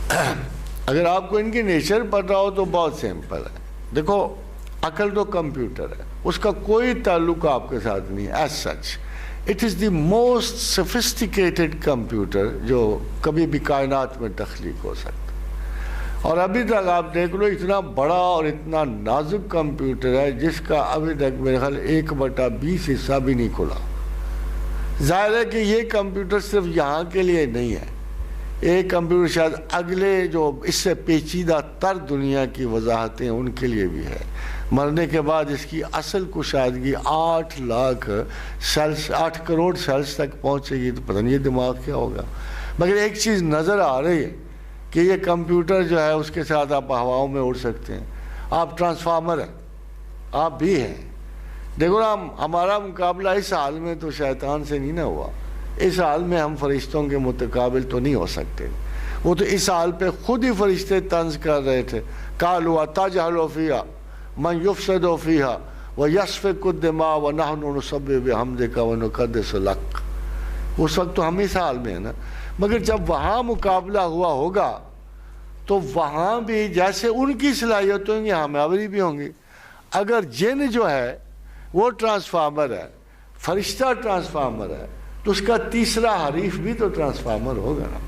اگر آپ کو ان کی نیچر پتہ ہو تو بہت سمپل ہے. دیکھو عقل تو کمپیوٹر ہے, اس کا کوئی تعلق آپ کے ساتھ نہیں as such. It is the most sophisticated computer جو کبھی بھی کائنات میں تخلیق ہو سکتا. اور ابھی تک آپ دیکھ لو اتنا بڑا اور اتنا نازک کمپیوٹر ہے جس کا ابھی تک میرے خیال 1/20 حصہ بھی نہیں کھلا. ظاہر ہے کہ یہ کمپیوٹر صرف یہاں کے لیے نہیں ہے, ایک کمپیوٹر شاید اگلے جو اس سے پیچیدہ تر دنیا کی وضاحتیں ان کے لیے بھی ہے. مرنے کے بعد اس کی اصل کشادگی 8 لاکھ سیلز 8 کروڑ سیلز تک پہنچے گی, تو پتہ نہیں یہ دماغ کیا ہوگا. مگر ایک چیز نظر آ رہی ہے کہ یہ کمپیوٹر جو ہے اس کے ساتھ آپ ہواؤں میں اڑ سکتے ہیں. آپ ٹرانسفارمر ہیں, آپ بھی ہیں. دیکھو نا, ہمارا مقابلہ اس حال میں تو شیطان سے نہیں نہ ہوا, اس حال میں ہم فرشتوں کے متقابل تو نہیں ہو سکتے. وہ تو اس حال پہ خود ہی فرشتے طنز کر رہے تھے. قالوا اتجعل فیہا من یفسد فیہا ویسفک الدماء ونحن نسبح بحمدک ونقدس لک. اس وقت تو ہم اس حال میں ہیں نا. مگر جب وہاں مقابلہ ہوا ہوگا تو وہاں بھی جیسے ان کی صلاحیتوں کی ہماری بھی ہوں گی. اگر جن جو ہے وہ ٹرانسفارمر ہے, فرشتہ ٹرانسفارمر ہے, تو اس کا تیسرا حریف بھی تو ٹرانسفارمر ہوگا نا.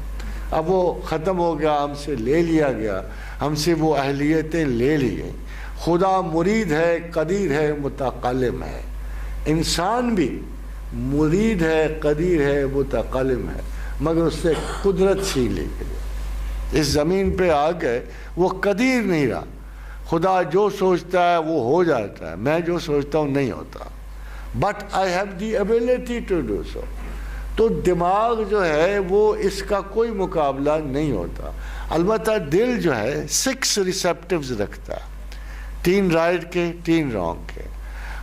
اب وہ ختم ہو گیا, ہم سے لے لیا گیا, ہم سے وہ اہلیتیں لے لی گئیں. خدا مرید ہے, قدیر ہے, متکلم ہے. انسان بھی مرید ہے, قدیر ہے, متکلم ہے, مگر اس سے قدرت چھین لی گئی. اس زمین پہ آ گئے, وہ قدیر نہیں رہا. خدا جو سوچتا ہے وہ ہو جاتا ہے, میں جو سوچتا ہوں نہیں ہوتا. But I have the ability to do so. تو دماغ جو ہے وہ اس کا کوئی مقابلہ نہیں ہوتا. البتہ دل جو ہے 6 ریسیپٹیوز رکھتا ہے, 3 رائٹ کے 3 رانگ کے.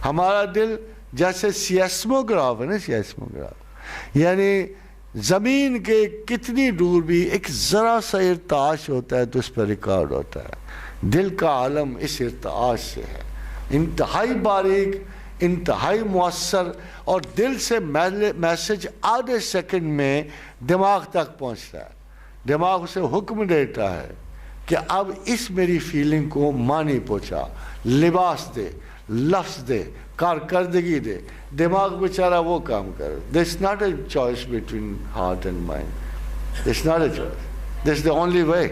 ہمارا دل جیسے سیسموگراف ہے نا, سیسموگراف یعنی زمین کے کتنی دور بھی ایک ذرا سا ارتعاش ہوتا ہے تو اس پر ریکارڈ ہوتا ہے. دل کا عالم اس ارتعاش سے ہے, انتہائی باریک, انتہائی مؤثر. اور دل سے میسج آدھے سیکنڈ میں دماغ تک پہنچتا ہے. دماغ اسے حکم دیتا ہے کہ اب اس میری فیلنگ کو معنی پہنچا, لباس دے, لفظ دے, کارکردگی دے. دماغ بیچارہ وہ کام کرے. There's not a choice between heart and mind. There's not a choice. That's the only way.